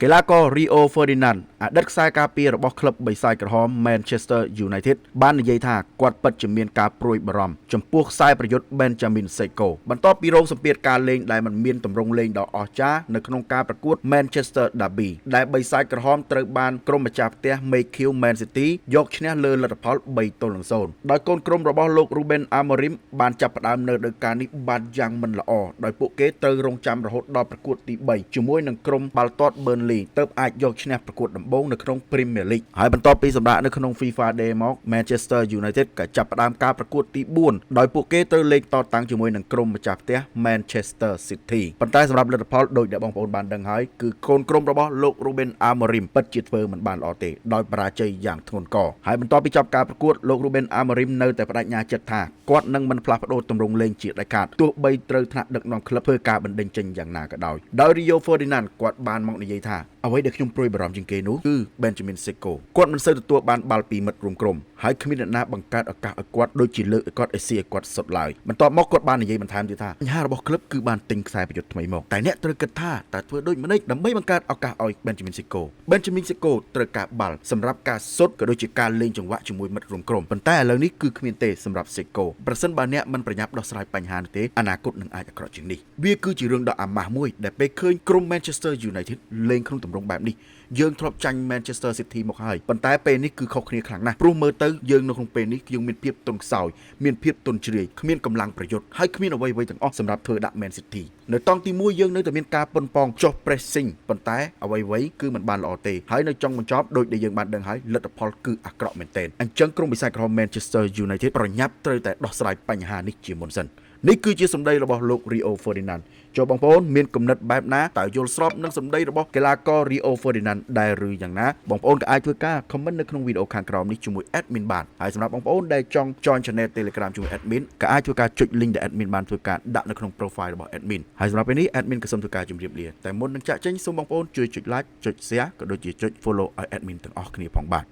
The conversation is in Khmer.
កីឡាករ Rio Ferdinand អតីតខ្សែការពាររបស់ក្លឹបបិសាចក្រហម Manchester United បាននិយាយថាគាត់ពិតជាមានការព្រួយបារម្ភចំពោះខ្សែប្រយុទ្ធ Benjamin Sesko បន្ទាប់ពីរងសម្ពាធការលេងដែលមិនមានទម្រង់លេងដ៏អស្ចារ្យនៅក្នុងការប្រកួត Manchester Derby ដែលបិសាចក្រហមត្រូវបានក្រុមម្ចាស់ផ្ទះ Mayhew Man City យកឈ្នះលើលទ្ធផល3-0 ដោយកូនក្រុមរបស់លោក Ruben Amorim បានចាប់ផ្ដើមនៅរដូវកាលនេះបានយ៉ាងមិនល្អដោយពួកគេត្រូវរងចាំរហូតដល់ប្រកួតទី3ជាមួយនឹងក្រុមបាល់ទាត់ Burnley ទើបអាចយកឈ្នះប្រកួតដំបូងនៅក្នុង Premier League ហើយបន្ទាប់ពីសម្រាកនៅក្នុង FIFA Day មក Manchester United ក៏ចាប់ផ្ដើមការប្រកួតទី4ដោយពួកគេត្រូវលេងតតាំងជាមួយនឹងក្រុមម្ចាស់ផ្ទះ Manchester City ប៉ុន្តែសម្រាប់លទ្ធផលដូចដែលបងប្អូនបានដឹងហើយគឺកូនក្រុមរបស់លោក Ruben Amorim ពិតជាធ្វើមិនបានល្អទេដោយបរាជ័យយ៉ាងធ្ងន់ធ្ងរហើយបន្ទាប់ពីចប់ការប្រកួតលោក Ruben Amorim នៅតែបដិញ្ញាចិត្តថាគាត់នឹងមិនផ្លាស់ប្ដូរទម្រង់លេងជាដាច់ខាតទោះបីត្រូវថ្នាក់ដឹកនាំក្លឹបធ្វើការបណ្ដេញចេញយ៉ាងណាក៏ដោយ Rio Ferdinand គាត់បានមកនិយាយថាអ្វីដែលខ្ញុំព្រួយបារម្ភជាងគេនោះគឺ Benjamin Sesko គាត់មិនសូវទទួលបានបាល់ពីមិត្តរួមក្រុមហើយគ្មានអ្នកណាបង្កើតឱកាសឲ្យគាត់ដូចជាលើកឲ្យគាត់ឲ្យស៊ីឲ្យគាត់សុទ្ធឡើយបន្ទាប់មកគាត់បាននិយាយបន្ថែមទៀតថាបញ្ហារបស់ក្លឹបគឺបានទិញខ្សែប្រយុទ្ធថ្មីមកតែអ្នកត្រូវគិតថាតើធ្វើដូចម្តេចដើម្បីបង្កើតឱកាសឲ្យ Benjamin Sesko ត្រូវការបាល់សម្រាប់ការសុទ្ធក៏ដូចជាការលេងចង្វាក់ជាមួយមិត្តរួមក្រុមប៉ុន្តែឥឡូវនេះគឺគ្មានទេសម្រាប់ Sesko ប្រសិនបើអ្នកមិនប្រញាប់ដោះស្រាយបញ្ហានេះទេអនាគតនឹងអាចអាក្រក់ជាងនេះវាគឺជារឿងដ៏អាម៉ាស់មួយដែលពេលឃើញក្រុម Manchester United លេងក្នុងទម្រង់បែបនេះយើងធ្លាប់ចាញ់ Manchester City មកហើយប៉ុន្តែពេលនេះគឺខុសគ្នាខ្លាំងណាស់ព្រោះមើលទៅយើងនៅក្នុងពេលនេះយើងមានភាពទន់ខ្សោយមានភាពទន់ជ្រាយគ្មានកម្លាំងប្រយុទ្ធហើយគ្មានអ្វីៗទាំងអស់សម្រាប់ធ្វើដាក់ Man City នៅតង់ទី1យើងនៅតែមានការប៉ុនប៉ងចុះ pressing ប៉ុន្តែអ្វីៗគឺមិនបានល្អទេហើយនៅចុងបញ្ចប់ដូចដែលយើងបានដឹងហើយលទ្ធផលគឺអាក្រក់មែនទែនអញ្ចឹងក្រុមបិសាចក្រហម Manchester United ប្រញាប់ត្រូវតែដោះស្រាយបញ្ហានេះជាមុនសិននេះគឺជាសម្ដីរបស់លោក Rio Ferdinand ចូលបងប្អូនមានគំនិតបែបណាតើយល់ស្របនឹងសម្ដីរបស់កីឡាករ Rio Ferdinand ដែរឬយ៉ាងណាបងប្អូនក៏អាចធ្វើការ comment នៅក្នុងវីដេអូខាងក្រោមនេះជាមួយ admin បានហើយសម្រាប់បងប្អូនដែលចង់ join channel Telegram ជាមួយ admin ក៏អាចធ្វើការចុច link ដែល admin បានធ្វើការដាក់នៅក្នុង profile របស់ admin ហើយសម្រាប់ពេលនេះ admin ក៏សូមធ្វើការជម្រាបលាតែមុននឹងចាក់ចេញសូមបងប្អូនជួយចុច like ចុច share ក៏ដូចជាចុច follow ឲ្យ admin ទាំងអស់គ្នាផងបាទ